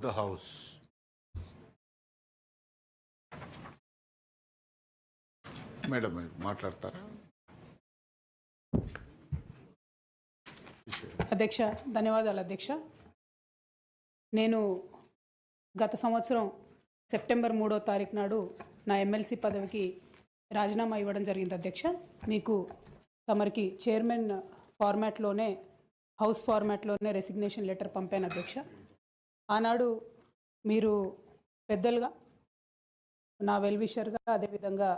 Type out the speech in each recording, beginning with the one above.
the House. Madam మీరు మాట్లాడతారా? అధ్యక్ష, ధన్యవాదాలు అధ్యక్ష. నేను గత సంవత్సరం సెప్టెంబర్ 3వ తారీఖు నాడు నా ఎమ్మెల్సీ పదవికి రాజీనామా ఇవ్వడం జరిగింది అధ్యక్ష. మీకు తమరికి చైర్మన్ ఫార్మాట్లోనే, హౌస్ ఫార్మాట్లోనే రెసిగ్నేషన్ లెటర్ పంపాను అధ్యక్ష. ఆనాడు మీరు పెద్దలుగా, నా వెల్విషర్గా, అదేవిధంగా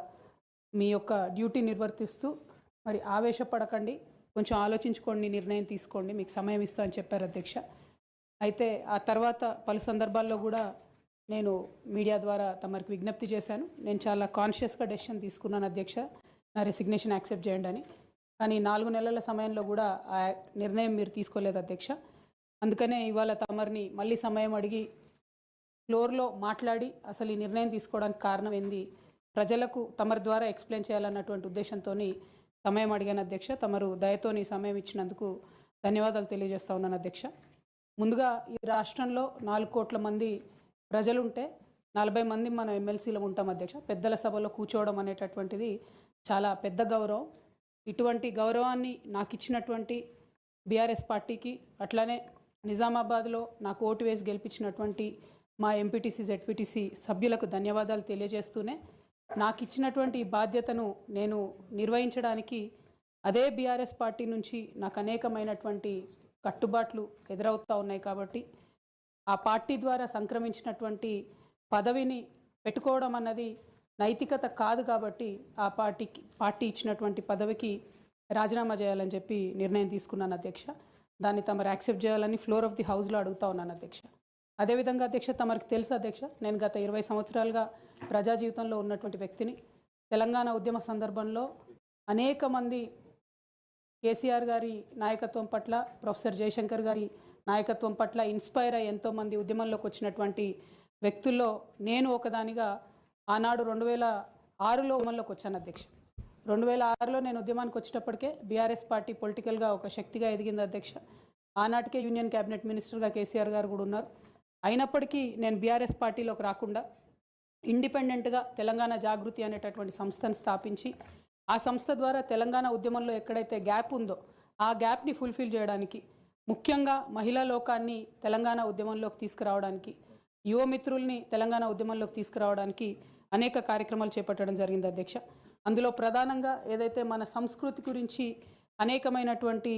మీ యొక్క డ్యూటీ నిర్వర్తిస్తూ మరి ఆవేశపడకండి, కొంచెం ఆలోచించుకోండి, నిర్ణయం తీసుకోండి, మీకు సమయం ఇస్తా అని చెప్పారు అధ్యక్ష. అయితే ఆ తర్వాత పలు సందర్భాల్లో కూడా నేను మీడియా ద్వారా తమరికి విజ్ఞప్తి చేశాను. నేను చాలా కాన్షియస్గా డెసిషన్ తీసుకున్నాను అధ్యక్ష, నా రెసిగ్నేషన్ యాక్సెప్ట్ చేయండి అని. కానీ 4 నెలల సమయంలో కూడా ఆ నిర్ణయం మీరు తీసుకోలేదు అధ్యక్ష. అందుకనే ఇవాళ తమరిని మళ్ళీ సమయం అడిగి ఫ్లోర్లో మాట్లాడి అసలు ఈ నిర్ణయం తీసుకోవడానికి కారణం ఏంది, ప్రజలకు తమరి ద్వారా ఎక్స్ప్లెయిన్ చేయాలన్నటువంటి ఉద్దేశంతో సమయం అడిగాను అధ్యక్ష. తమరు దయతోని సమయం ఇచ్చినందుకు ధన్యవాదాలు తెలియజేస్తా ఉన్నాను అధ్యక్ష. ముందుగా ఈ రాష్ట్రంలో 4 కోట్ల మంది ప్రజలుంటే 40 మంది మనం ఎమ్మెల్సీలో ఉంటాం అధ్యక్ష. పెద్దల సభలో కూర్చోవడం అనేటటువంటిది చాలా పెద్ద గౌరవం. ఇటువంటి గౌరవాన్ని నాకు ఇచ్చినటువంటి బీఆర్ఎస్ పార్టీకి, అట్లానే నిజామాబాద్లో నాకు ఓటు వేసి గెలిపించినటువంటి మా ఎంపీటీసీ, జెడ్పీటీసీ సభ్యులకు ధన్యవాదాలు తెలియజేస్తూనే, నాకు ఇచ్చినటువంటి బాధ్యతను నేను నిర్వహించడానికి అదే బీఆర్ఎస్ పార్టీ నుంచి నాకు అనేకమైనటువంటి కట్టుబాట్లు ఎదురవుతూ ఉన్నాయి. కాబట్టి ఆ పార్టీ ద్వారా సంక్రమించినటువంటి పదవిని పెట్టుకోవడం అన్నది నైతికత కాదు. కాబట్టి ఆ పార్టీ ఇచ్చినటువంటి పదవికి రాజీనామా చేయాలని చెప్పి నిర్ణయం తీసుకున్నాను అధ్యక్ష. దాన్ని తమరు యాక్సెప్ట్ చేయాలని ఫ్లోర్ ఆఫ్ ది హౌస్లో అడుగుతా ఉన్నాను అధ్యక్ష. అదేవిధంగా అధ్యక్ష, తమరికి తెలుసు అధ్యక్ష, నేను గత 20 సంవత్సరాలుగా ప్రజా జీవితంలో ఉన్నటువంటి వ్యక్తిని. తెలంగాణ ఉద్యమ సందర్భంలో అనేక మంది కేసీఆర్ గారి నాయకత్వం పట్ల, ప్రొఫెసర్ జయశంకర్ గారి నాయకత్వం పట్ల ఇన్స్పైర్ అయ్యి ఎంతోమంది ఉద్యమంలోకి వచ్చినటువంటి వ్యక్తుల్లో నేను ఒకదానిగా ఆనాడు 2006లో ఉద్యమంలోకి వచ్చాను అధ్యక్ష. 2006లో నేను ఉద్యమానికి వచ్చేటప్పటికే బీఆర్ఎస్ పార్టీ పొలిటికల్గా ఒక శక్తిగా ఎదిగింది అధ్యక్ష. ఆనాటికే యూనియన్ క్యాబినెట్ మినిస్టర్గా కేసీఆర్ గారు కూడా ఉన్నారు. అయినప్పటికీ నేను బీఆర్ఎస్ పార్టీలోకి రాకుండా ఇండిపెండెంట్గా తెలంగాణ జాగృతి అనేటటువంటి సంస్థను స్థాపించి, ఆ సంస్థ ద్వారా తెలంగాణ ఉద్యమంలో ఎక్కడైతే గ్యాప్ ఉందో ఆ గ్యాప్ని ఫుల్ఫిల్ చేయడానికి, ముఖ్యంగా మహిళా లోకాన్ని తెలంగాణ ఉద్యమంలోకి తీసుకురావడానికి, యువమిత్రుల్ని తెలంగాణ ఉద్యమంలోకి తీసుకురావడానికి అనేక కార్యక్రమాలు చేపట్టడం జరిగింది అధ్యక్ష. అందులో ప్రధానంగా ఏదైతే మన సంస్కృతి గురించి అనేకమైనటువంటి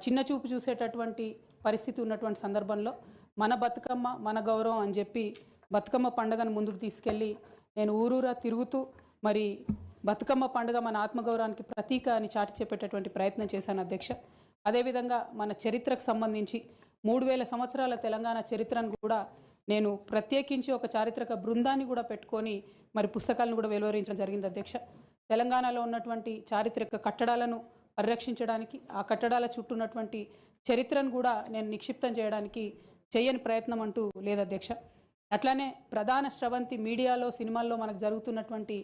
చిన్నచూపు చూసేటటువంటి పరిస్థితి ఉన్నటువంటి సందర్భంలో మన బతుకమ్మ మన గౌరవం అని చెప్పి బతుకమ్మ పండుగను ముందుకు తీసుకెళ్ళి నేను ఊరూరా తిరుగుతూ మరి బతుకమ్మ పండుగ మన ఆత్మగౌరవానికి ప్రతీక అని చాటి చెప్పేటటువంటి ప్రయత్నం చేశాను అధ్యక్ష. అదేవిధంగా మన చరిత్రకు సంబంధించి 3000 సంవత్సరాల తెలంగాణ చరిత్రను కూడా నేను ప్రత్యేకించి ఒక చారిత్రక బృందాన్ని కూడా పెట్టుకొని మరి పుస్తకాలను కూడా వెలువరించడం జరిగింది అధ్యక్ష. తెలంగాణలో ఉన్నటువంటి చారిత్రక కట్టడాలను పరిరక్షించడానికి, ఆ కట్టడాల చుట్టూ ఉన్నటువంటి చరిత్రను కూడా నేను నిక్షిప్తం చేయడానికి చేయని ప్రయత్నం అంటూ లేదు అధ్యక్ష. అట్లానే ప్రధాన స్రవంతి మీడియాలో, సినిమాల్లో మనకు జరుగుతున్నటువంటి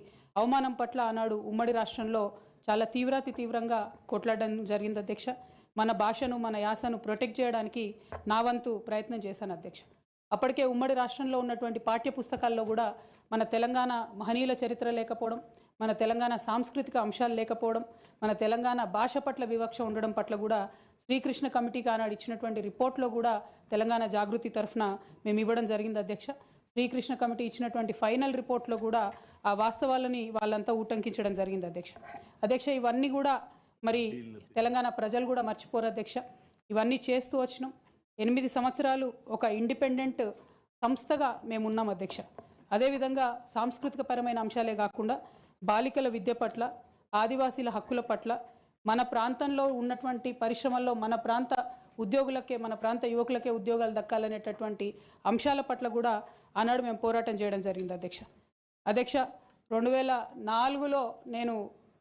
అవమానం పట్ల ఆనాడు ఉమ్మడి రాష్ట్రంలో చాలా తీవ్రంగా కొట్లాడడం జరిగింది అధ్యక్ష. మన భాషను, మన యాసను ప్రొటెక్ట్ చేయడానికి నా వంతు ప్రయత్నం చేశాను అధ్యక్ష. అప్పటికే ఉమ్మడి రాష్ట్రంలో ఉన్నటువంటి పాఠ్య పుస్తకాల్లో కూడా మన తెలంగాణ మహనీయుల చరిత్ర లేకపోవడం, మన తెలంగాణ సాంస్కృతిక అంశాలు లేకపోవడం, మన తెలంగాణ భాష పట్ల వివక్ష ఉండడం పట్ల కూడా శ్రీకృష్ణ కమిటీకి ఆనాడు ఇచ్చినటువంటి రిపోర్ట్లో కూడా తెలంగాణ జాగృతి తరఫున మేము ఇవ్వడం జరిగింది అధ్యక్ష. శ్రీకృష్ణ కమిటీ ఇచ్చినటువంటి ఫైనల్ రిపోర్ట్లో కూడా ఆ వాస్తవాలని వాళ్ళంతా ఊటంకించడం జరిగింది అధ్యక్ష. ఇవన్నీ కూడా మరి తెలంగాణ ప్రజలు కూడా మర్చిపోరు అధ్యక్ష. ఇవన్నీ చేస్తూ వచ్చినాం. 8 సంవత్సరాలు ఒక ఇండిపెండెంట్ సంస్థగా మేము ఉన్నాం అధ్యక్ష. అదేవిధంగా సాంస్కృతిక పరమైన అంశాలే కాకుండా బాలికల విద్య పట్ల, ఆదివాసీల హక్కుల పట్ల, మన ప్రాంతంలో ఉన్నటువంటి పరిశ్రమల్లో మన ప్రాంత ఉద్యోగులకే, మన ప్రాంత యువకులకే ఉద్యోగాలు దక్కాలనేటటువంటి అంశాల పట్ల కూడా ఆనాడు మేము పోరాటం చేయడం జరిగింది అధ్యక్ష. 2004లో నేను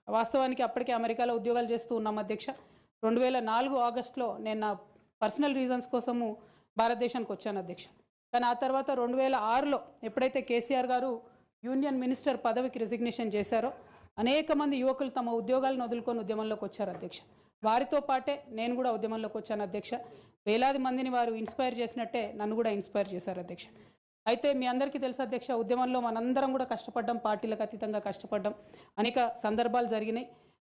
వాస్తవానికి అప్పటికే అమెరికాలో ఉద్యోగాలు చేస్తూ ఉన్నాం అధ్యక్ష. 2004 ఆగస్టులో నేను నా పర్సనల్ రీజన్స్ కోసము భారతదేశానికి వచ్చాను అధ్యక్ష. కానీ ఆ తర్వాత 2006లో ఎప్పుడైతే కేసీఆర్ గారు యూనియన్ మినిస్టర్ పదవికి రిజిగ్నేషన్ చేశారో అనేక మంది యువకులు తమ ఉద్యోగాలను వదులుకొని ఉద్యమంలోకి వచ్చారు అధ్యక్ష. వారితో పాటే నేను కూడా ఉద్యమంలోకి వచ్చాను అధ్యక్ష. వేలాది మందిని వారు ఇన్స్పైర్ చేసినట్టే నన్ను కూడా ఇన్స్పైర్ చేశారు అధ్యక్ష. అయితే మీ అందరికీ తెలుసు అధ్యక్ష, ఉద్యమంలో మనందరం కూడా కష్టపడ్డాం, పార్టీలకు అతీతంగా కష్టపడ్డాం, అనేక సందర్భాలు జరిగినాయి.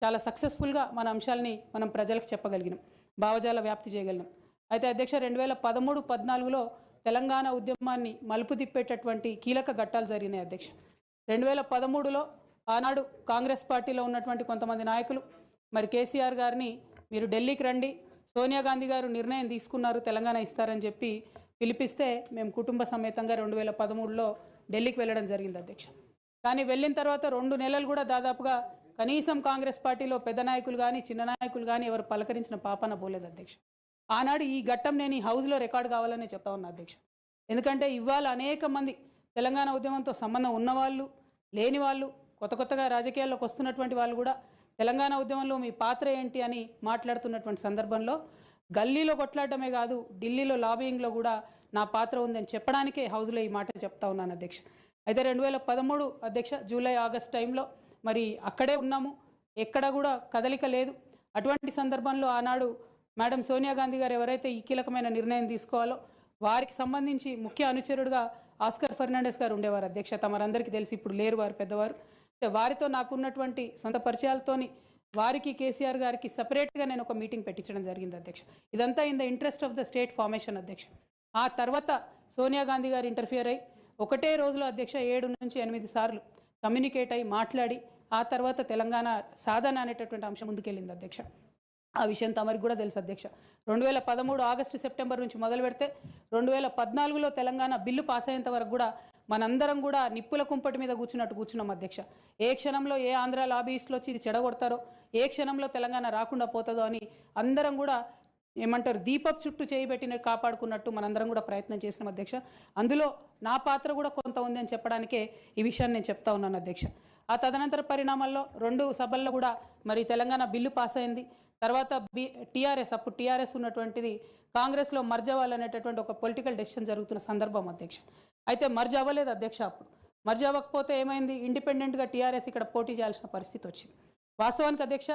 చాలా సక్సెస్ఫుల్గా మన అంశాలని మనం ప్రజలకు చెప్పగలిగినాం, భావజాల వ్యాప్తి చేయగలిగినాం. అయితే అధ్యక్ష 2013-14లో తెలంగాణ ఉద్యమాన్ని మలుపు తిప్పేటటువంటి కీలక ఘట్టాలు జరిగినాయి అధ్యక్ష. 2013లో ఆనాడు కాంగ్రెస్ పార్టీలో ఉన్నటువంటి కొంతమంది నాయకులు మరి కేసీఆర్ గారిని మీరు ఢిల్లీకి రండి, సోనియా గాంధీ గారు నిర్ణయం తీసుకున్నారు తెలంగాణ ఇస్తారని చెప్పి పిలిపిస్తే మేము కుటుంబ సమేతంగా 2013లో ఢిల్లీకి వెళ్ళడం జరిగింది అధ్యక్ష. కానీ వెళ్ళిన తర్వాత 2 నెలలు కూడా దాదాపుగా కనీసం కాంగ్రెస్ పార్టీలో పెద్ద నాయకులు కానీ చిన్న నాయకులు కానీ ఎవరు పలకరించిన పాపన పోలేదు అధ్యక్ష. ఆనాడు ఈ ఘట్టం నేను ఈ హౌస్లో రికార్డ్ కావాలని చెప్తా ఉన్నా అధ్యక్ష. ఎందుకంటే ఇవాళ అనేక మంది తెలంగాణ ఉద్యమంతో సంబంధం ఉన్నవాళ్ళు, లేని వాళ్ళు, కొత్తగా రాజకీయాల్లోకి వస్తున్నటువంటి వాళ్ళు కూడా తెలంగాణ ఉద్యమంలో మీ పాత్ర ఏంటి అని మాట్లాడుతున్నటువంటి సందర్భంలో గల్లీలో కొట్లాడటమే కాదు, ఢిల్లీలో లాబియింగ్లో కూడా నా పాత్ర ఉందని చెప్పడానికే హౌస్లో ఈ మాట చెప్తా ఉన్నాను అధ్యక్ష. అయితే 2013 అధ్యక్ష జూలై ఆగస్ట్ టైంలో మరి అక్కడే ఉన్నాము, ఎక్కడ కూడా కదలిక లేదు. అటువంటి సందర్భంలో ఆనాడు మేడం సోనియా గాంధీ గారు ఎవరైతే ఈ కీలకమైన నిర్ణయం తీసుకోవాలో వారికి సంబంధించి ముఖ్య అనుచరుడుగా ఆస్కర్ ఫెర్నాండెస్ గారు ఉండేవారు అధ్యక్ష. తమరందరికీ తెలిసి ఇప్పుడు లేరు, వారు పెద్దవారు. వారితో నాకున్నటువంటి సొంత పరిచయాలతోని వారికి కేసీఆర్ గారికి సపరేట్గా నేను ఒక మీటింగ్ పెట్టించడం జరిగింది అధ్యక్ష. ఇదంతా in the interest of the state formation అధ్యక్ష. ఆ తర్వాత సోనియా గాంధీ గారు ఇంటర్ఫియర్ అయ్యి ఒకటే రోజులో అధ్యక్ష 7 నుంచి 8 సార్లు కమ్యూనికేట్ అయ్యి మాట్లాడి ఆ తర్వాత తెలంగాణ సాధన అనేటటువంటి అంశం ముందుకెళ్ళింది అధ్యక్ష. ఆ విషయం తమరికి కూడా తెలుసు అధ్యక్ష. 2013 ఆగస్టు సెప్టెంబర్ నుంచి మొదలు పెడితే 2014లో తెలంగాణ బిల్లు పాస్ అయ్యేంత వరకు కూడా మనందరం కూడా నిప్పుల కుంపటి మీద కూర్చున్నాం అధ్యక్ష. ఏ క్షణంలో ఏ ఆంధ్ర లాబీస్లో వచ్చి ఇది చెడగొడతారో, ఏ క్షణంలో తెలంగాణ రాకుండా పోతుందో అని అందరం కూడా ఏమంటారు దీపపు చుట్టూ చేయబెట్టిన కాపాడుకున్నట్టు మనందరం కూడా ప్రయత్నం చేసినాం అధ్యక్ష. అందులో నా పాత్ర కూడా కొంత ఉంది అని చెప్పడానికే ఈ విషయాన్ని నేను చెప్తా ఉన్నాను అధ్యక్ష. ఆ తదనంతర పరిణామాల్లో 2 సభల్లో కూడా మరి తెలంగాణ బిల్లు పాస్ అయింది. తర్వాత టీఆర్ఎస్, అప్పుడు టీఆర్ఎస్ ఉన్నటువంటిది కాంగ్రెస్లో మర్జ్ అవ్వాలనేటటువంటి ఒక పొలిటికల్ డెసిషన్ జరుగుతున్న సందర్భం అధ్యక్ష. అయితే మర్జ్ అవ్వలేదు అధ్యక్ష. అప్పుడు మర్జ్ అవ్వకపోతే ఏమైంది, ఇండిపెండెంట్గా టీఆర్ఎస్ ఇక్కడ పోటీ చేయాల్సిన పరిస్థితి వచ్చింది. వాస్తవానికి అధ్యక్ష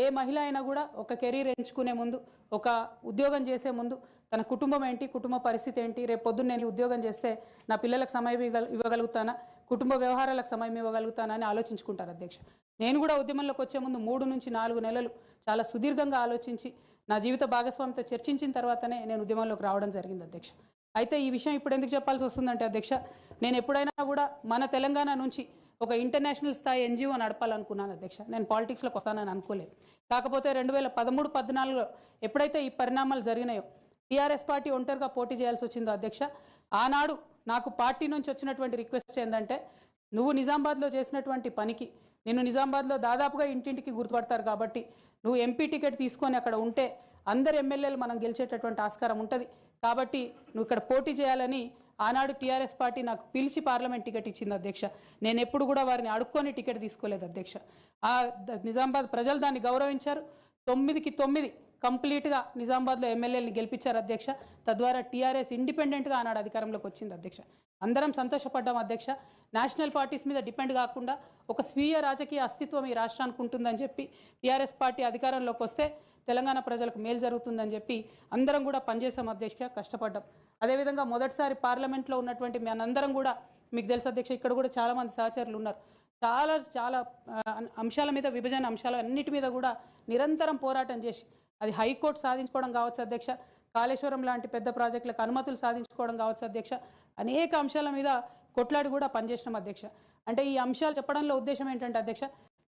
ఏ మహిళ అయినా కూడా ఒక కెరీర్ ఎంచుకునే ముందు, ఒక ఉద్యోగం చేసే ముందు తన కుటుంబం ఏంటి, కుటుంబ పరిస్థితి ఏంటి, రేపు పొద్దున్న నేను ఉద్యోగం చేస్తే నా పిల్లలకు సమయం ఇవ్వగలుగుతానా, కుటుంబ వ్యవహారాలకు సమయం ఇవ్వగలుగుతానా అని ఆలోచించుకుంటారు అధ్యక్ష. నేను కూడా ఉద్యమంలోకి వచ్చే ముందు 3 నుంచి 4 నెలలు చాలా సుదీర్ఘంగా ఆలోచించి నా జీవిత భాగస్వామితో చర్చించిన తర్వాతనే నేను ఉద్యమంలోకి రావడం జరిగింది అధ్యక్ష. అయితే ఈ విషయం ఇప్పుడు ఎందుకు చెప్పాల్సి వస్తుందంటే అధ్యక్ష, నేను ఎప్పుడైనా కూడా మన తెలంగాణ నుంచి ఒక ఇంటర్నేషనల్ స్థాయి ఎన్జిఓ నడపాలనుకున్నాను అధ్యక్ష. నేను పాలిటిక్స్లోకి వస్తానని అనుకోలేదు. కాకపోతే 2013-14లో ఎప్పుడైతే ఈ పరిణామాలు జరిగినాయో, టీఆర్ఎస్ పార్టీ ఒంటరిగా పోటీ చేయాల్సి వచ్చిందో అధ్యక్ష, ఆనాడు నాకు పార్టీ నుంచి వచ్చినటువంటి రిక్వెస్ట్ ఏంటంటే, నువ్వు నిజామాబాద్లో చేసినటువంటి పనికి నిన్ను నిజామాబాద్లో దాదాపుగా ఇంటింటికి గుర్తుపడతారు కాబట్టి నువ్వు ఎంపీ టికెట్ తీసుకొని అక్కడ ఉంటే అందరు ఎమ్మెల్యేలు మనం గెలిచేటటువంటి ఆస్కారం ఉంటుంది కాబట్టి నువ్వు ఇక్కడ పోటీ చేయాలని ఆనాడు టీఆర్ఎస్ పార్టీ నాకు పిలిచి పార్లమెంట్ టికెట్ ఇచ్చింది అధ్యక్ష. నేను ఎప్పుడు కూడా వారిని అడుక్కొని టికెట్ తీసుకోలేదు అధ్యక్ష. ఆ నిజామాబాద్ ప్రజలు దాన్ని గౌరవించారు. 9కి 9 కంప్లీట్గా నిజామాబాద్లో ఎమ్మెల్యేని గెలిపించారు అధ్యక్ష. తద్వారా టీఆర్ఎస్ ఇండిపెండెంట్గా ఆనాడు అధికారంలోకి వచ్చింది అధ్యక్ష. అందరం సంతోషపడ్డాం అధ్యక్ష. నేషనల్ పార్టీస్ మీద డిపెండ్ కాకుండా ఒక స్వీయ రాజకీయ అస్తిత్వం ఈ రాష్ట్రానికి ఉంటుందని చెప్పి టీఆర్ఎస్ పార్టీ అధికారంలోకి వస్తే తెలంగాణ ప్రజలకు మేలు జరుగుతుందని చెప్పి అందరం కూడా పనిచేసాం అధ్యక్ష, కష్టపడ్డాం. అదేవిధంగా మొదటిసారి పార్లమెంట్లో ఉన్నటువంటి మనందరం కూడా మీకు తెలుసు అధ్యక్ష, ఇక్కడ కూడా చాలామంది సహచరులు ఉన్నారు. చాలా అంశాల మీద, విభజన అంశాల అన్నిటి మీద కూడా నిరంతరం పోరాటం చేసి అది హైకోర్టు సాధించుకోవడం కావచ్చు అధ్యక్ష, కాళేశ్వరం లాంటి పెద్ద ప్రాజెక్టులకు అనుమతులు సాధించుకోవడం కావచ్చు అధ్యక్ష, అనేక అంశాల మీద కొట్లాడి కూడా పనిచేసినాం అధ్యక్ష. అంటే ఈ అంశాలు చెప్పడంలో ఉద్దేశం ఏంటంటే అధ్యక్ష,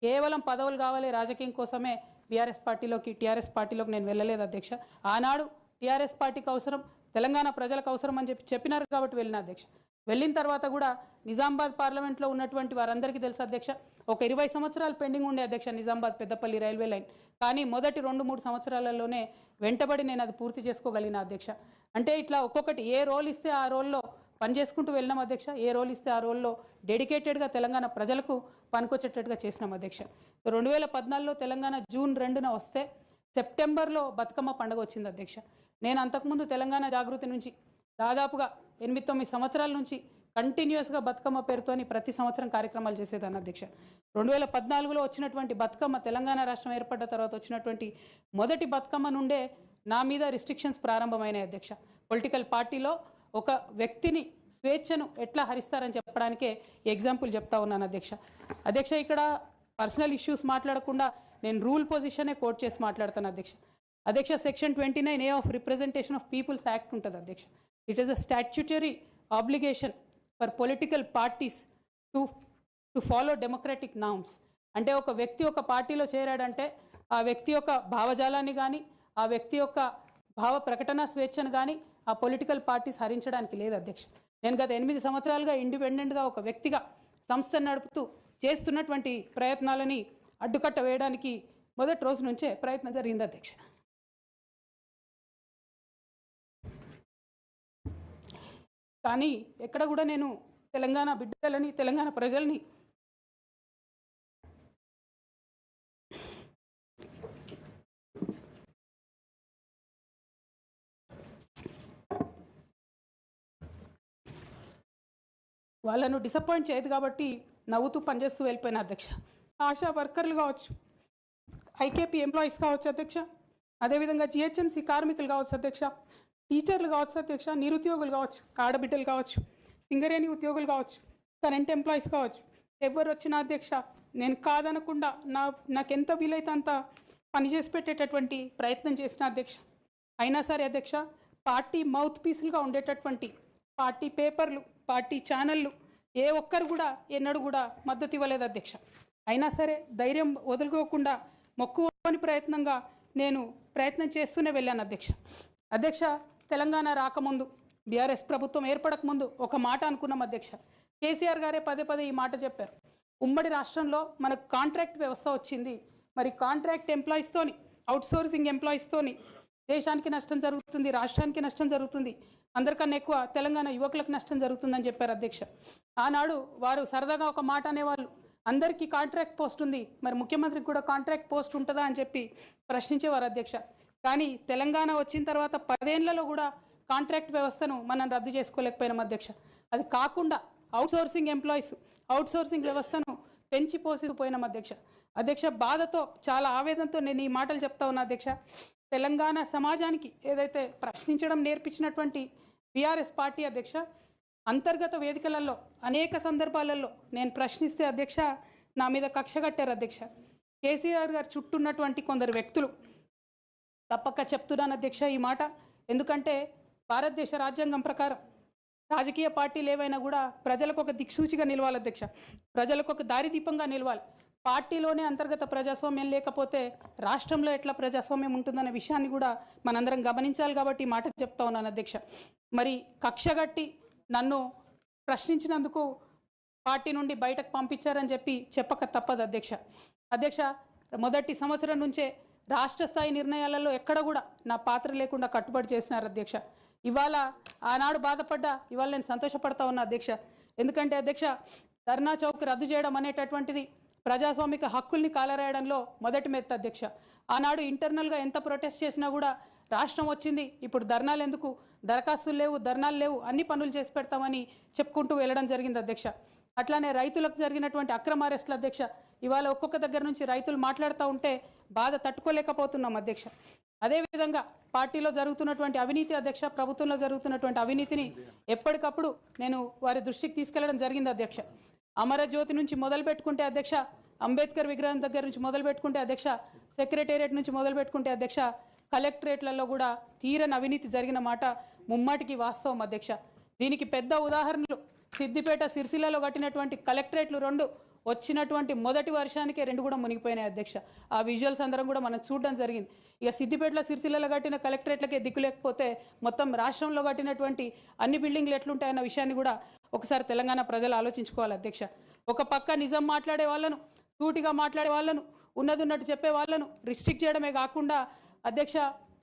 కేవలం పదవులు కావాలి రాజకీయం కోసమే టీఆర్ఎస్ పార్టీలోకి నేను వెళ్ళలేదు అధ్యక్ష. ఆనాడు టీఆర్ఎస్ పార్టీకి అవసరం, తెలంగాణ ప్రజలకు అవసరం అని చెప్పినారు కాబట్టి వెళ్ళిన అధ్యక్ష. వెళ్ళిన తర్వాత కూడా నిజామాబాద్ పార్లమెంట్లో ఉన్నటువంటి వారందరికీ తెలుసు అధ్యక్ష, ఒక 20 సంవత్సరాలు పెండింగ్ ఉండే అధ్యక్ష నిజామాబాద్ పెద్దపల్లి రైల్వే లైన్. కానీ మొదటి 2-3 సంవత్సరాలలోనే వెంటబడి నేను అది పూర్తి చేసుకోగలిగిన అధ్యక్ష. అంటే ఇట్లా ఒక్కొక్కటి ఏ రోల్ ఇస్తే ఆ రోల్లో పనిచేసుకుంటూ వెళ్ళినాం అధ్యక్ష. ఏ రోల్ ఇస్తే ఆ రోల్లో డెడికేటెడ్గా తెలంగాణ ప్రజలకు పనికొచ్చేటట్టుగా చేసినాం అధ్యక్ష. 2014లో తెలంగాణ జూన్ 2న వస్తే సెప్టెంబర్లో బతుకమ్మ పండుగ వచ్చింది అధ్యక్ష. నేను అంతకుముందు తెలంగాణ జాగృతి నుంచి దాదాపుగా 8-9 సంవత్సరాల నుంచి కంటిన్యూస్గా బతుకమ్మ పేరుతోని ప్రతి సంవత్సరం కార్యక్రమాలు చేసేదాన్ని అధ్యక్ష. 2014లో వచ్చినటువంటి బతుకమ్మ, తెలంగాణ రాష్ట్రం ఏర్పడ్డ తర్వాత వచ్చినటువంటి మొదటి బతుకమ్మ నుండే నా మీద రిస్ట్రిక్షన్స్ ప్రారంభమైనాయి అధ్యక్ష. పొలిటికల్ పార్టీలో ఒక వ్యక్తిని స్వేచ్ఛను ఎట్లా హరిస్తారని చెప్పడానికే ఎగ్జాంపుల్ చెప్తా ఉన్నాను అధ్యక్ష. అధ్యక్ష, ఇక్కడ పర్సనల్ ఇష్యూస్ మాట్లాడకుండా నేను రూల్ పొజిషనే కోట్ చేసి మాట్లాడతాను అధ్యక్ష. అధ్యక్ష, section 29A of representation of people's act ఉంటుంది అధ్యక్ష. It is a statutory obligation for political parties to follow democratic norms. అంటే ఒక వ్యక్తి ఒక పార్టీలో చేరాడంటే ఆ వ్యక్తి యొక్క భావజాలాన్ని కానీ ఆ వ్యక్తి యొక్క భావ ప్రకటన స్వేచ్ఛను కానీ ఆ పొలిటికల్ పార్టీస్ హరించడానికి లేదు అధ్యక్ష. నేను గత 8 సంవత్సరాలుగా ఇండిపెండెంట్గా ఒక వ్యక్తిగా సంస్థను నడుపుతూ చేస్తున్నటువంటి ప్రయత్నాలని అడ్డుకట్ట వేయడానికి మొదటి రోజు నుంచే ప్రయత్నం జరిగింది అధ్యక్ష. కానీ ఎక్కడ కూడా నేను తెలంగాణ బిడ్డలని తెలంగాణ ప్రజల్ని వాళ్ళను డిసప్పాయింట్ చేయదు కాబట్టి నవ్వుతూ పనిచేస్తూ వెళ్ళిపోయిన అధ్యక్ష. ఆశా వర్కర్లు కావచ్చు, ఐకేపీ ఎంప్లాయీస్ కావచ్చు అధ్యక్ష, అదేవిధంగా జిహెచ్ఎంసీ కార్మికులు కావచ్చు అధ్యక్ష, టీచర్లు కావచ్చు అధ్యక్ష, నిరుద్యోగులు కావచ్చు, ఆడబిడ్డలు కావచ్చు, సింగరేణి ఉద్యోగులు కావచ్చు, కరెంట్ ఎంప్లాయీస్ కావచ్చు, ఎవరు వచ్చిన అధ్యక్ష నేను కాదనకుండా నాకెంత వీలైతే అంత పనిచేసి పెట్టేటటువంటి ప్రయత్నం చేసిన అధ్యక్ష. అయినా సరే అధ్యక్ష, పార్టీ మౌత్ పీసులుగా ఉండేటటువంటి పార్టీ పేపర్లు, పార్టీ ఛానళ్ళు ఏ ఒక్కరు కూడా ఎన్నడూ కూడా మద్దతు ఇవ్వలేదు అధ్యక్ష. అయినా సరే ధైర్యం వదులుకోకుండా మొక్కువని ప్రయత్నంగా నేను ప్రయత్నం చేస్తూనే వెళ్ళాను అధ్యక్ష. అధ్యక్ష, తెలంగాణ రాకముందు బీఆర్ఎస్ ప్రభుత్వం ఏర్పడకముందు ఒక మాట అనుకున్నాం అధ్యక్ష. కేసీఆర్ గారే పదే పదే ఈ మాట చెప్పారు. ఉమ్మడి రాష్ట్రంలో మనకు కాంట్రాక్ట్ వ్యవస్థ వచ్చింది, మరి కాంట్రాక్ట్ ఎంప్లాయీస్తోని అవుట్సోర్సింగ్ ఎంప్లాయీస్తోని దేశానికి నష్టం జరుగుతుంది, రాష్ట్రానికి నష్టం జరుగుతుంది, అందరికన్నా ఎక్కువ తెలంగాణ యువకులకు నష్టం జరుగుతుందని చెప్పారు అధ్యక్ష. ఆనాడు వారు సరదాగా ఒక మాట అనేవాళ్ళు, అందరికీ కాంట్రాక్ట్ పోస్ట్ ఉంది, మరి ముఖ్యమంత్రికి కూడా కాంట్రాక్ట్ పోస్ట్ ఉంటుందా అని చెప్పి ప్రశ్నించేవారు అధ్యక్ష. కానీ తెలంగాణ వచ్చిన తర్వాత 10 ఏళ్లలో కూడా కాంట్రాక్ట్ వ్యవస్థను మనం రద్దు చేసుకోలేకపోయినాం అధ్యక్ష. అది కాకుండా అవుట్సోర్సింగ్ ఎంప్లాయీస్, అవుట్సోర్సింగ్ వ్యవస్థను పెంచి పోసిపోయినాం అధ్యక్ష. అధ్యక్ష, బాధతో చాలా ఆవేదనతో నేను ఈ మాటలు చెప్తా ఉన్నా అధ్యక్ష. తెలంగాణ సమాజానికి ఏదైతే ప్రశ్నించడం నేర్పించినటువంటి బీఆర్ఎస్ పార్టీ అధ్యక్ష, అంతర్గత వేదికలలో అనేక సందర్భాలలో నేను ప్రశ్నిస్తే అధ్యక్ష నా మీద కక్ష కట్టారు అధ్యక్ష. కేసీఆర్ గారు చుట్టూన్నటువంటి కొందరు వ్యక్తులు, తప్పక చెప్తున్నాను అధ్యక్ష ఈ మాట, ఎందుకంటే భారతదేశ రాజ్యాంగం ప్రకారం రాజకీయ పార్టీలు ఏవైనా కూడా ప్రజలకు ఒక దిక్సూచిగా నిలవాలి అధ్యక్ష, ప్రజలకు ఒక దారిదీపంగా నిలవాలి. పార్టీలోనే అంతర్గత ప్రజాస్వామ్యం లేకపోతే రాష్ట్రంలో ఎట్లా ప్రజాస్వామ్యం ఉంటుందనే విషయాన్ని కూడా మనందరం గమనించాలి కాబట్టి ఈ మాట చెప్తా ఉన్నాను అధ్యక్ష. మరి కక్షగట్టి నన్ను ప్రశ్నించినందుకు పార్టీ నుండి బయటకు పంపించారని చెప్పి చెప్పక తప్పదు అధ్యక్ష. అధ్యక్ష, మొదటి సంవత్సరం నుంచే రాష్ట్ర స్థాయి నిర్ణయాలలో ఎక్కడ కూడా నా పాత్ర లేకుండా కట్టుబడి చేసినారు అధ్యక్ష. ఇవాళ ఆనాడు బాధపడ్డా ఇవాళ నేను సంతోషపడతా ఉన్నా అధ్యక్ష. ఎందుకంటే అధ్యక్ష, ధర్నా చౌక్ రద్దు చేయడం అనేటటువంటిది ప్రజాస్వామిక హక్కుల్ని కాలరాయడంలో మొదటి మెత్త అధ్యక్ష. ఆనాడు ఇంటర్నల్గా ఎంత ప్రొటెస్ట్ చేసినా కూడా రాష్ట్రం వచ్చింది, ఇప్పుడు ధర్నాలు ఎందుకు, దరఖాస్తులు లేవు, ధర్నాలు లేవు, అన్ని పనులు చేసి పెడతామని చెప్పుకుంటూ వెళ్ళడం జరిగింది అధ్యక్ష. అట్లానే రైతులకు జరిగినటువంటి అక్రమ అరెస్టులు అధ్యక్ష, ఇవాళ ఒక్కొక్క దగ్గర నుంచి రైతులు మాట్లాడుతూ ఉంటే బాధ తట్టుకోలేకపోతున్నాం అధ్యక్ష. అదేవిధంగా పార్టీలో జరుగుతున్నటువంటి అవినీతి అధ్యక్ష, ప్రభుత్వంలో జరుగుతున్నటువంటి అవినీతిని ఎప్పటికప్పుడు నేను వారి దృష్టికి తీసుకెళ్లడం జరిగింది అధ్యక్ష. అమరజ్యోతి నుంచి మొదలు పెట్టుకుంటే అధ్యక్ష, అంబేద్కర్ విగ్రహం దగ్గర నుంచి మొదలు పెట్టుకుంటే అధ్యక్ష, సెక్రటేరియట్ నుంచి మొదలు పెట్టుకుంటే అధ్యక్ష, కలెక్టరేట్లలో కూడా తీరని అవినీతి జరిగిన మాట ముమ్మాటికి వాస్తవం అధ్యక్ష. దీనికి పెద్ద ఉదాహరణలు సిద్దిపేట, సిరిసిల్లలో కట్టినటువంటి కలెక్టరేట్లు 2 వచ్చినటువంటి మొదటి వర్షానికే 2 కూడా మునిగిపోయినాయి అధ్యక్ష. ఆ విజువల్స్ అందరం కూడా మనం చూడడం జరిగింది. ఇక సిద్దిపేటలో, సిరిసిల్లలో కట్టిన కలెక్టరేట్లకే దిక్కు లేకపోతే మొత్తం రాష్ట్రంలో కట్టినటువంటి అన్ని బిల్డింగ్లు ఎట్లుంటాయన్న విషయాన్ని కూడా ఒకసారి తెలంగాణ ప్రజలు ఆలోచించుకోవాలి అధ్యక్ష. ఒక పక్క నిజం మాట్లాడే వాళ్ళను, సూటిగా మాట్లాడే వాళ్ళను, ఉన్నది ఉన్నట్టు చెప్పే వాళ్ళను రిస్ట్రిక్ట్ చేయడమే కాకుండా అధ్యక్ష,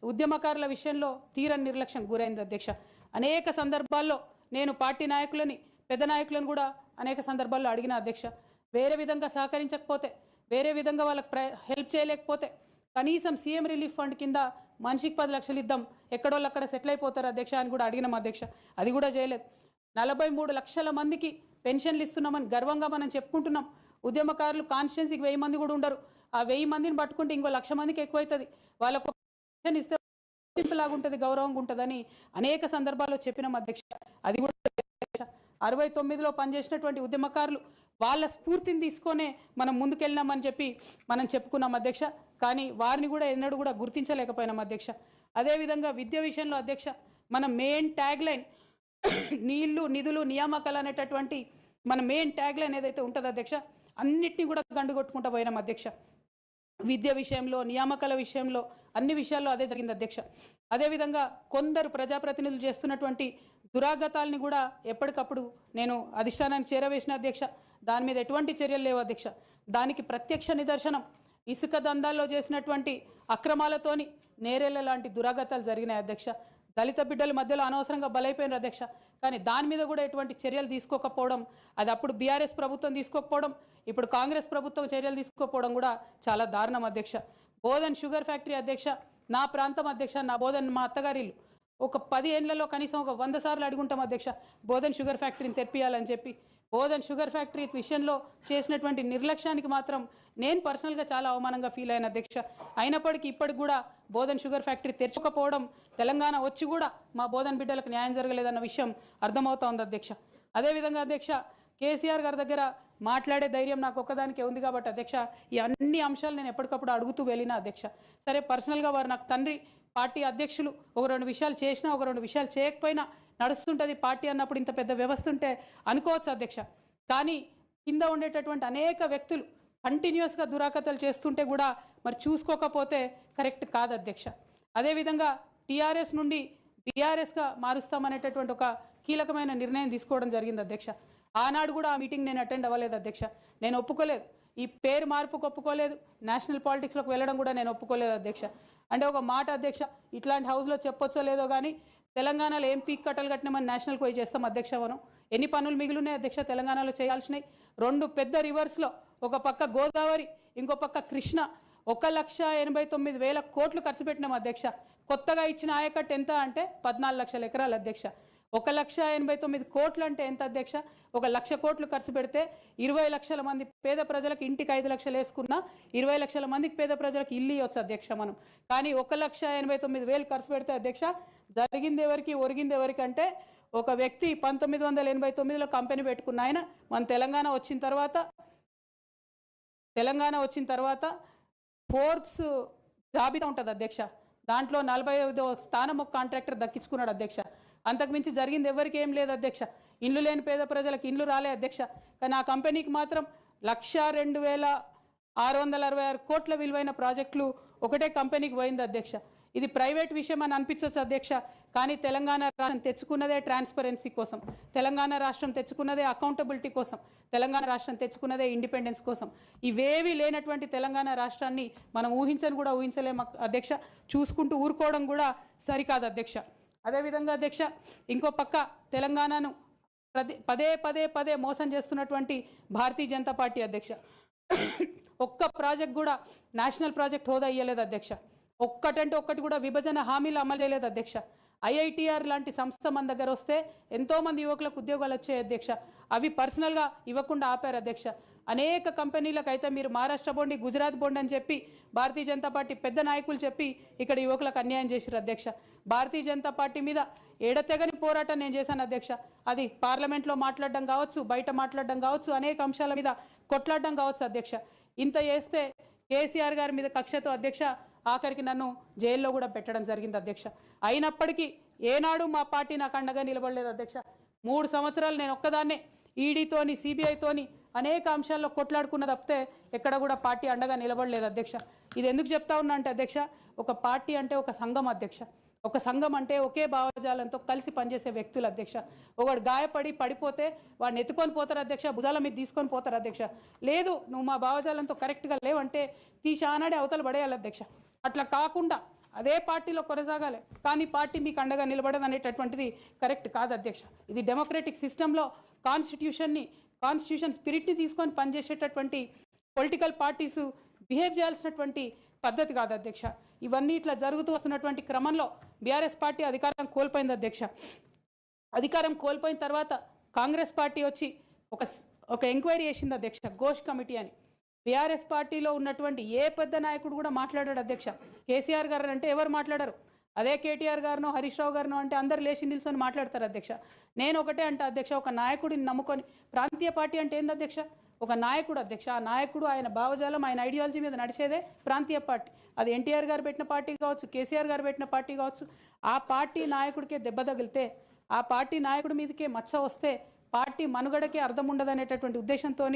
ఉద్యమకారుల విషయంలో తీరని నిర్లక్ష్యం గురైంది అధ్యక్ష. అనేక సందర్భాల్లో నేను పార్టీ నాయకులని, పెద్ద నాయకులను కూడా అనేక సందర్భాల్లో అడిగిన అధ్యక్ష. వేరే విధంగా సహకరించకపోతే, వేరే విధంగా వాళ్ళకి హెల్ప్ చేయలేకపోతే కనీసం సీఎం రిలీఫ్ ఫండ్ కింద మనిషికి 10 లక్షలు ఇద్దాం, ఎక్కడోళ్ళు అక్కడ సెటిల్ అయిపోతారు అధ్యక్ష అని కూడా అడిగినాం అధ్యక్ష. అది కూడా చేయలేదు. 43 లక్షల మందికి పెన్షన్లు ఇస్తున్నామని గర్వంగా మనం చెప్పుకుంటున్నాం. ఉద్యమకారులు కాన్స్టిట్యున్సీకి 1000 మంది కూడా ఉండరు. ఆ 1000 మందిని పట్టుకుంటే ఇంకో 1,00,000 మందికి ఎక్కువైతుంది. వాళ్ళకు పెన్షన్ ఇస్తే లాగా ఉంటుంది, గౌరవంగా ఉంటుందని అనేక సందర్భాల్లో చెప్పినాం అధ్యక్ష. అది కూడా 69లో పనిచేసినటువంటి ఉద్యమకారులు వాళ్ళ స్ఫూర్తిని తీసుకొనే మనం ముందుకెళ్ళినామని చెప్పి మనం చెప్పుకున్నాం అధ్యక్ష. కానీ వారిని కూడా ఎన్నడూ కూడా గుర్తించలేకపోయినాం అధ్యక్ష. అదేవిధంగా విద్య విషయంలో అధ్యక్ష, మన మెయిన్ ట్యాగ్ లైన్ నీళ్లు నిధులు నియామకాలు అనేటటువంటి మన మెయిన్ ట్యాగ్ లైన్ ఏదైతే ఉంటుందో అధ్యక్ష, అన్నిటినీ కూడా గండుగొట్టుకుంటూ పోయినాం అధ్యక్ష. విద్య విషయంలో, నియామకాల విషయంలో, అన్ని విషయాల్లో అదే జరిగింది అధ్యక్ష. అదేవిధంగా కొందరు ప్రజాప్రతినిధులు చేస్తున్నటువంటి దురాగతాలని కూడా ఎప్పటికప్పుడు నేను అధిష్టానానికి చేరవేసిన అధ్యక్ష. దాని మీద ఎటువంటి చర్యలు లేవు అధ్యక్ష. దానికి ప్రత్యక్ష నిదర్శనం ఇసుక దందాల్లో చేసినటువంటి అక్రమాలతోని నేరేళ్ల లాంటి దురాగతాలు జరిగినాయి అధ్యక్ష. దళిత బిడ్డల మధ్యలో అనవసరంగా బలైపోయినారు అధ్యక్ష. కానీ దాని మీద కూడా ఎటువంటి చర్యలు తీసుకోకపోవడం, అది అప్పుడు బీఆర్ఎస్ ప్రభుత్వం తీసుకోకపోవడం, ఇప్పుడు కాంగ్రెస్ ప్రభుత్వం చర్యలు తీసుకోకపోవడం కూడా చాలా దారుణం అధ్యక్ష. బోధన్ షుగర్ ఫ్యాక్టరీ అధ్యక్ష, నా ప్రాంతం అధ్యక్ష, నా బోధన్ మా అత్తగారిల్లు. ఒక 10 ఏళ్లలో కనీసం ఒక 100 సార్లు అడుగుంటాం అధ్యక్ష బోధన్ షుగర్ ఫ్యాక్టరీని తెప్పియాలని చెప్పి. బోధన్ షుగర్ ఫ్యాక్టరీ విషయంలో చేసినటువంటి నిర్లక్ష్యానికి మాత్రం నేను పర్సనల్గా చాలా అవమానంగా ఫీల్ అయిన అధ్యక్ష. అయినప్పటికీ ఇప్పటికి కూడా బోధన్ షుగర్ ఫ్యాక్టరీ తెరుచుకోకపోవడం, తెలంగాణ వచ్చి కూడా మా బోధన్ బిడ్డలకు న్యాయం జరగలేదన్న విషయం అర్థమవుతా ఉంది అధ్యక్ష. అదేవిధంగా అధ్యక్ష, కేసీఆర్ గారి దగ్గర మాట్లాడే ధైర్యం నాకు ఒక్కదానికే ఉంది కాబట్టి అధ్యక్ష, ఈ అన్ని అంశాలు నేను ఎప్పటికప్పుడు అడుగుతూ వెళ్ళిన అధ్యక్ష. సరే, పర్సనల్గా వారు నాకు తండ్రి, పార్టీ అధ్యక్షులు, ఒక 2 విషయాలు చేసినా ఒక 2 విషయాలు చేయకపోయినా నడుస్తుంటుంది పార్టీ అన్నప్పుడు, ఇంత పెద్ద వ్యవస్థ ఉంటే అనుకోవచ్చు అధ్యక్ష. కానీ కింద ఉండేటటువంటి అనేక వ్యక్తులు కంటిన్యూస్గా దురాకతలు చేస్తుంటే కూడా మరి చూసుకోకపోతే కరెక్ట్ కాదు అధ్యక్ష. అదేవిధంగా టీఆర్ఎస్ నుండి బీఆర్ఎస్గా మారుస్తామనేటటువంటి ఒక కీలకమైన నిర్ణయం తీసుకోవడం జరిగింది అధ్యక్ష. ఆనాడు కూడా ఆ మీటింగ్ నేను అటెండ్ అవ్వలేదు అధ్యక్ష. నేను ఒప్పుకోలేదు, ఈ పేరు మార్పుకు ఒప్పుకోలేదు, నేషనల్ పాలిటిక్స్లోకి వెళ్ళడం కూడా నేను ఒప్పుకోలేదు అధ్యక్ష. అంటే ఒక మాట అధ్యక్ష, ఇట్లాంటి హౌస్లో చెప్పొచ్చో లేదో కానీ తెలంగాణలో ఏం పీక్ కట్టలు కట్టినామని నేషనల్కి పోయి చేస్తాం అధ్యక్ష. మనం ఎన్ని పనులు మిగిలినాయి అధ్యక్ష తెలంగాణలో చేయాల్సినవి? 2 పెద్ద రివర్స్లో, ఒక పక్క గోదావరి, ఇంకో పక్క కృష్ణ, 1,89,000 కోట్లు ఖర్చు పెట్టినాం అధ్యక్ష. కొత్తగా ఇచ్చిన ఆయకట్టు ఎంత అంటే 14 లక్షల ఎకరాలు అధ్యక్ష. 1,89,000 కోట్లు అంటే ఎంత అధ్యక్ష? 1,00,000 కోట్లు ఖర్చు పెడితే 20 లక్షల మంది పేద ప్రజలకు ఇంటికి 5 లక్షలు వేసుకున్నా 20 లక్షల మందికి పేద ప్రజలకు ఇల్లు ఇవ్వచ్చు అధ్యక్ష మనం. కానీ 1,89,000 ఖర్చు పెడితే అధ్యక్ష జరిగింది ఎవరికి, ఒరిగింది ఎవరికి అంటే, ఒక వ్యక్తి 1989లో కంపెనీ పెట్టుకున్న ఆయన మన తెలంగాణ వచ్చిన తర్వాత ఫోర్బ్స్ జాబితా ఉంటుంది అధ్యక్ష, దాంట్లో 45వ స్థానం ఒక కాంట్రాక్టర్ దక్కించుకున్నాడు అధ్యక్ష. అంతకుమించి జరిగింది ఎవరికి ఏం లేదు అధ్యక్ష. ఇండ్లు లేని పేద ప్రజలకు ఇండ్లు రాలే అధ్యక్ష. కానీ ఆ కంపెనీకి మాత్రం 1,02,666 కోట్ల విలువైన ప్రాజెక్టులు ఒకటే కంపెనీకి పోయింది అధ్యక్ష. ఇది ప్రైవేట్ విషయం అని అనిపించవచ్చు అధ్యక్ష, కానీ తెలంగాణ రాష్ట్రం తెచ్చుకున్నదే ట్రాన్స్పరెన్సీ కోసం, తెలంగాణ రాష్ట్రం తెచ్చుకున్నదే అకౌంటబిలిటీ కోసం, తెలంగాణ రాష్ట్రం తెచ్చుకున్నదే ఇండిపెండెన్స్ కోసం. ఇవేవి లేనటువంటి తెలంగాణ రాష్ట్రాన్ని మనం ఊహించని కూడా ఊహించలేము అధ్యక్ష. చూసుకుంటూ ఊరుకోవడం కూడా సరికాదు అధ్యక్ష. అదేవిధంగా అధ్యక్ష, ఇంకో పక్క తెలంగాణను పదే మోసం చేస్తున్నటువంటి భారతీయ జనతా పార్టీ అధ్యక్ష, ఒక్క ప్రాజెక్ట్ కూడా నేషనల్ ప్రాజెక్ట్ హోదా ఇయ్యలేదు అధ్యక్ష. ఒక్కటంటే ఒక్కటి కూడా విభజన హామీలు అమలు చేయలేదు అధ్యక్ష. IITR లాంటి సంస్థ మన దగ్గర వస్తే ఎంతోమంది యువకులకు ఉద్యోగాలు వచ్చాయి అధ్యక్ష. అవి పర్సనల్గా ఇవ్వకుండా ఆపారు అధ్యక్ష. అనేక కంపెనీలకు అయితే మీరు మహారాష్ట్ర బోండి, గుజరాత్ బోండి అని చెప్పి భారతీయ జనతా పార్టీ పెద్ద నాయకులు చెప్పి ఇక్కడ యువకులకు అన్యాయం చేశారు అధ్యక్ష. భారతీయ జనతా పార్టీ మీద ఎడతెగని పోరాటం నేను చేశాను అధ్యక్ష. అది పార్లమెంట్లో మాట్లాడడం కావచ్చు, బయట మాట్లాడడం కావచ్చు, అనేక అంశాల మీద కొట్లాడడం కావచ్చు అధ్యక్ష. ఇంత చేస్తే కేసీఆర్ గారి మీద కక్షతో అధ్యక్ష ఆఖరికి నన్ను జైల్లో కూడా పెట్టడం జరిగింది అధ్యక్ష. అయినప్పటికీ ఏనాడు మా పార్టీ నాకు అండగా నిలబడలేదు అధ్యక్ష. 3 సంవత్సరాలు నేను ఒక్కదాన్నే ఈడీతోని, సిబిఐతోని అనేక అంశాల్లో కొట్లాడుకున్న తప్పితే ఎక్కడ కూడా పార్టీ అండగా నిలబడలేదు అధ్యక్ష. ఇది ఎందుకు చెప్తా ఉన్నా అంటే అధ్యక్ష, ఒక పార్టీ అంటే ఒక సంఘం అధ్యక్ష. ఒక సంఘం అంటే ఒకే భావజాలంతో కలిసి పనిచేసే వ్యక్తులు అధ్యక్ష. ఒకడు గాయపడి పడిపోతే వాడిని ఎత్తుకొని పోతారు అధ్యక్ష, భుజాల మీద తీసుకొని పోతారు అధ్యక్ష. లేదు, నువ్వు మా భావజాలంతో కరెక్ట్గా లేవంటే తీసి ఆనాడే అవతల పడేయాలి అధ్యక్ష. అట్లా కాకుండా అదే పార్టీలో కొనసాగాలి, కానీ పార్టీ మీకు అండగా నిలబడదు అనేటటువంటిది కరెక్ట్ కాదు అధ్యక్ష. ఇది డెమోక్రటిక్ సిస్టంలో కాన్స్టిట్యూషన్ స్పిరిట్ని తీసుకొని పనిచేసేటటువంటి పొలిటికల్ పార్టీస్ బిహేవ్ చేయాల్సినటువంటి పద్ధతి కాదు అధ్యక్ష. ఇవన్నీ ఇట్లా జరుగుతూ వస్తున్నటువంటి క్రమంలో బీఆర్ఎస్ పార్టీ అధికారం కోల్పోయింది అధ్యక్ష. అధికారం కోల్పోయిన తర్వాత కాంగ్రెస్ పార్టీ వచ్చి ఒక ఎంక్వైరీ చేసింది అధ్యక్ష, ఘోష్ కమిటీ అని. బీఆర్ఎస్ పార్టీలో ఉన్నటువంటి ఏ పెద్ద నాయకుడు కూడా మాట్లాడాడు అధ్యక్ష. కేసీఆర్ గారు అంటే ఎవరు మాట్లాడారు? అదే కేటీఆర్ గారినో హరీష్ రావు గారినో అంటే అందరు లేచి నిల్చొని మాట్లాడతారు అధ్యక్ష. నేను ఒకటే అంటే అధ్యక్ష, ఒక నాయకుడిని నమ్ముకొని ప్రాంతీయ పార్టీ అంటే ఏంది అధ్యక్ష? ఒక నాయకుడు అధ్యక్ష, ఆ నాయకుడు ఆయన భావజాలం ఆయన ఐడియాలజీ మీద నడిచేదే ప్రాంతీయ పార్టీ. అది ఎన్టీఆర్ గారు పెట్టిన పార్టీ కావచ్చు, కేసీఆర్ గారు పెట్టిన పార్టీ కావచ్చు. ఆ పార్టీ నాయకుడికే దెబ్బ తగిలితే, ఆ పార్టీ నాయకుడి మీదకే మచ్చ వస్తే పార్టీ మనుగడకే అర్థం ఉండదనేటటువంటి ఉద్దేశంతో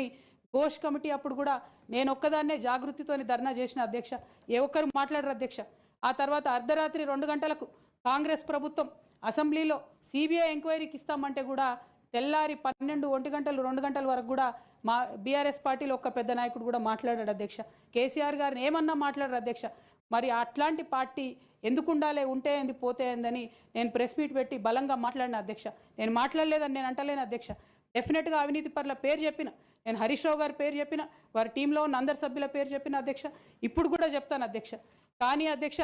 ఘోష్ కమిటీ అప్పుడు కూడా నేను ఒక్కదాన్నే జాగృతితోని ధర్నా చేసిన అధ్యక్ష. ఏ ఒక్కరు మాట్లాడరు అధ్యక్ష. ఆ తర్వాత అర్ధరాత్రి 2 గంటలకు కాంగ్రెస్ ప్రభుత్వం అసెంబ్లీలో సిబిఐ ఎంక్వైరీకి ఇస్తామంటే కూడా తెల్లారి 12, 1 గంటలు 2 గంటల వరకు కూడా మా బీఆర్ఎస్ పార్టీలో ఒక్క పెద్ద నాయకుడు కూడా మాట్లాడాడు అధ్యక్ష. కేసీఆర్ గారిని ఏమన్నా మాట్లాడారు అధ్యక్ష. మరి అట్లాంటి పార్టీ ఎందుకు ఉండాలి, ఉంటే ఏంది పోతే ఏందని నేను ప్రెస్ మీట్ పెట్టి బలంగా మాట్లాడిన అధ్యక్ష. నేను మాట్లాడలేదని నేను అంటలేను అధ్యక్ష. డెఫినెట్గా అవినీతి పరుల పేరు చెప్పిన, నేను హరీష్ రావు గారి పేరు చెప్పిన, వారి టీంలో ఉన్న అందరి సభ్యుల పేరు చెప్పిన అధ్యక్ష. ఇప్పుడు కూడా చెప్తాను అధ్యక్ష. కానీ అధ్యక్ష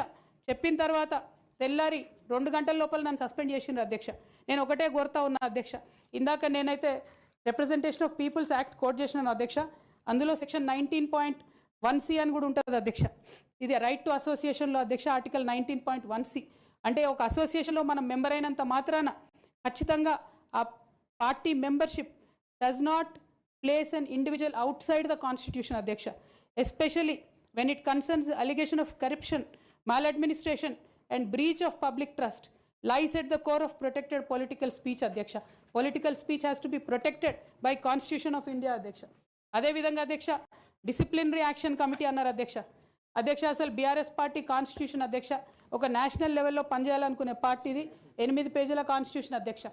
చెప్పిన తర్వాత తెల్లారి 2 గంటల లోపల నన్ను సస్పెండ్ చేసిండ్రు అధ్యక్ష. నేను ఒకటే కోరుతా ఉన్నా అధ్యక్ష. ఇందాక నేనైతే representation of people's act quote చేసినాను అధ్యక్ష. అందులో సెక్షన్ 19.1C అని కూడా ఉంటుంది అధ్యక్ష. ఇది రైట్ టు అసోసియేషన్లో అధ్యక్ష ఆర్టికల్ 19.1C. అంటే ఒక అసోసియేషన్లో మనం మెంబర్ అయినంత మాత్రాన ఖచ్చితంగా ఆ party membership does not place an individual outside the constitution అధ్యక్ష. Especially when it concerns the allegation of corruption, maladministration and breach of public trust lies at the core of protected political speech adhyaksha. Political speech has to be protected by Constitution of India adhyaksha. అదే విధంగా అధ్యక్ష disciplinary action committee అన్నారు అధ్యక్ష. అధ్యక్ష అసలు BRS party constitution అధ్యక్ష ఒక national లెవెల్లో పనిచేయాలనుకునే పార్టీది 8 పేజీల కాన్స్టిట్యూషన్ అధ్యక్ష.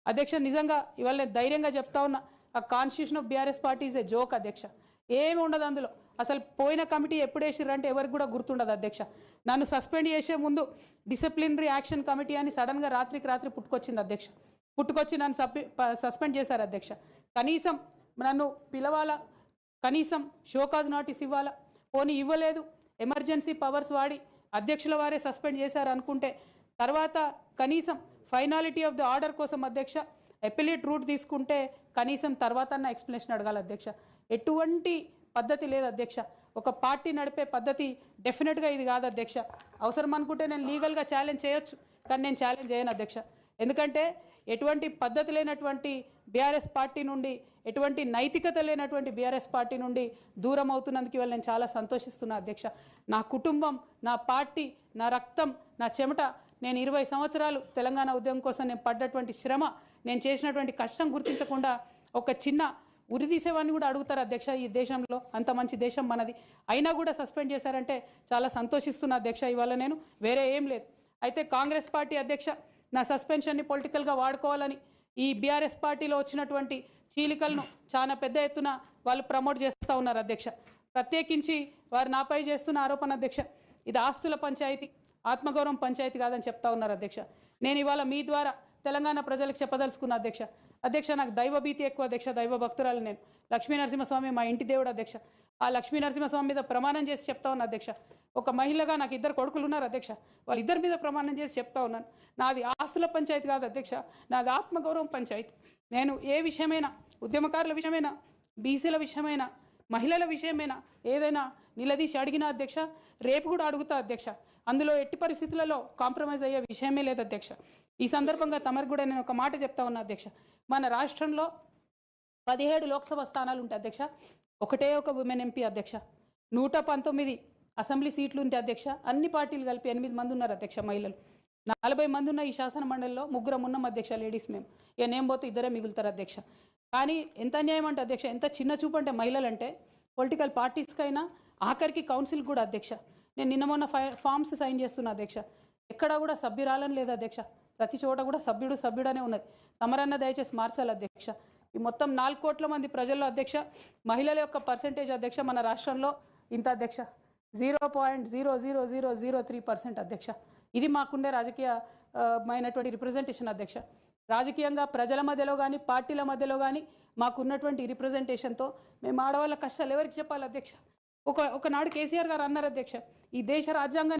అధ్యక్ష నిజంగా ఇవాళ నేను ధైర్యంగా చెప్తా ఉన్నా, ఆ constitution of BRS party is a joke అధ్యక్ష. ఏమి ఉండదు అందులో. అసలు పోయిన కమిటీ ఎప్పుడు వేసిర్రంటే ఎవరికి కూడా గుర్తుండదు అధ్యక్ష. నన్ను సస్పెండ్ చేసే ముందు డిసిప్లినరీ యాక్షన్ కమిటీ అని సడన్గా రాత్రికి రాత్రి పుట్టుకొచ్చింది అధ్యక్ష. పుట్టుకొచ్చి నన్ను సస్పెండ్ చేశారు అధ్యక్ష. కనీసం నన్ను పిలవాలా, కనీసం షోకాజ్ నోటీస్ ఇవ్వాలా, పోనీ ఇవ్వలేదు. ఎమర్జెన్సీ పవర్స్ వాడి అధ్యక్షుల వారే సస్పెండ్ చేశారు అనుకుంటే తర్వాత కనీసం ఫైనాలిటీ ఆఫ్ ది ఆర్డర్ కోసం అధ్యక్ష అపిలేట్ రూట్ తీసుకుంటే కనీసం తర్వాత ఎక్స్ప్లెనేషన్ అడగాలి అధ్యక్ష. ఎటువంటి పద్ధతి లేదు అధ్యక్ష. ఒక పార్టీ నడిపే పద్ధతి డెఫినెట్గా ఇది కాదు అధ్యక్ష. అవసరం అనుకుంటే నేను లీగల్గా ఛాలెంజ్ చేయొచ్చు, కానీ నేను ఛాలెంజ్ చేయను అధ్యక్ష. ఎందుకంటే ఎటువంటి పద్ధతి లేనటువంటి బీఆర్ఎస్ పార్టీ నుండి, ఎటువంటి నైతికత లేనటువంటి బీఆర్ఎస్ పార్టీ నుండి దూరం అవుతున్నందుకు ఇవాళ నేను చాలా సంతోషిస్తున్నా అధ్యక్ష. నా కుటుంబం, నా పార్టీ, నా రక్తం, నా చెమట, నేను 20 సంవత్సరాలు తెలంగాణ ఉద్యమం కోసం నేను పడ్డటువంటి శ్రమ, నేను చేసినటువంటి కష్టం గుర్తించకుండా ఒక చిన్న ఉరి తీసేవాడిని కూడా అడుగుతారు అధ్యక్ష ఈ దేశంలో. అంత మంచి దేశం మనది. అయినా కూడా సస్పెండ్ చేశారంటే చాలా సంతోషిస్తున్నా అధ్యక్ష. ఇవాళ నేను వేరే ఏం లేదు. అయితే కాంగ్రెస్ పార్టీ అధ్యక్ష నా సస్పెన్షన్ని పొలిటికల్గా వాడుకోవాలని ఈ బీఆర్ఎస్ పార్టీలో వచ్చినటువంటి చీలికలను చాలా పెద్ద ఎత్తున వాళ్ళు ప్రమోట్ చేస్తూ ఉన్నారు అధ్యక్ష. ప్రత్యేకించి వారు నాపై చేస్తున్న ఆరోపణ అధ్యక్ష, ఇది ఆస్తుల పంచాయతీ, ఆత్మగౌరవం పంచాయతీ కాదని చెప్తా ఉన్నారు అధ్యక్ష. నేను ఇవాళ మీ ద్వారా తెలంగాణ ప్రజలకు చెప్పదలుచుకున్న అధ్యక్ష. అధ్యక్ష నాకు దైవభీతి ఎక్కువ అధ్యక్ష, దైవ భక్తురాలు నేను. లక్ష్మీ నరసింహస్వామి మా ఇంటి దేవుడు అధ్యక్ష. ఆ లక్ష్మీ నరసింహస్వామి మీద ప్రమాణం చేసి చెప్తా ఉన్నా అధ్యక్ష. ఒక మహిళగా నాకు 2 కొడుకులు ఉన్నారు అధ్యక్ష. వాళ్ళిద్దరి మీద ప్రమాణం చేసి చెప్తా ఉన్నాను, నాది ఆస్తుల పంచాయతీ కాదు అధ్యక్ష, నాది ఆత్మగౌరవం పంచాయతీ. నేను ఏ విషయమైనా, ఉద్యమకారుల విషయమైనా, బీసీల విషయమైనా, మహిళల విషయమైనా ఏదైనా నిలదీసి అడిగినా అధ్యక్ష, రేపు కూడా అడుగుతా అధ్యక్ష. అందులో ఎట్టి పరిస్థితులలో కాంప్రమైజ్ అయ్యే విషయమే లేదు అధ్యక్ష. ఈ సందర్భంగా తమరికి కూడా నేను ఒక మాట చెప్తా ఉన్నా అధ్యక్ష. మన రాష్ట్రంలో 17 లోక్సభ స్థానాలు ఉంటాయి అధ్యక్ష. ఒకటే ఒక ఉమెన్ ఎంపీ అధ్యక్ష. 119 అసెంబ్లీ సీట్లు ఉంటాయి అధ్యక్ష. అన్ని పార్టీలు కలిపి 8 మంది ఉన్నారు అధ్యక్ష మహిళలు. 40 మంది ఉన్న ఈ శాసన మండలిలో 3 ఉన్నాం అధ్యక్ష లేడీస్. మేము ఇక నేను పోతే 2 మిగులుతారు అధ్యక్ష. కానీ ఎంత అన్యాయం అంటే అధ్యక్ష, ఎంత చిన్న చూపు అంటే మహిళలు అంటే పొలిటికల్ పార్టీస్కైనా ఆఖరికి కౌన్సిల్ కూడా అధ్యక్ష. నేను నిన్న మొన్న ఫామ్స్ సైన్ చేస్తున్నా అధ్యక్ష. ఎక్కడా కూడా సభ్యురాలని లేదు అధ్యక్ష. ప్రతి చోట కూడా సభ్యుడనే ఉన్నది. తమరన్న దయచేసి మార్చాలి అధ్యక్ష. ఈ మొత్తం 4 కోట్ల మంది ప్రజల్లో అధ్యక్ష మహిళల యొక్క పర్సెంటేజ్ అధ్యక్ష మన రాష్ట్రంలో ఇంత అధ్యక్ష 0.00003% అధ్యక్ష. ఇది మాకుండే రాజకీయమైనటువంటి రిప్రజెంటేషన్ అధ్యక్ష. రాజకీయంగా ప్రజల మధ్యలో కానీ పార్టీల మధ్యలో కానీ మాకున్నటువంటి రిప్రజెంటేషన్తో మేము ఆడవాళ్ళ కష్టాలు ఎవరికి చెప్పాలి అధ్యక్ష. ఒకనాడు కేసీఆర్ గారు అన్నారు అధ్యక్ష, ఈ దేశ రాజ్యాంగాన్ని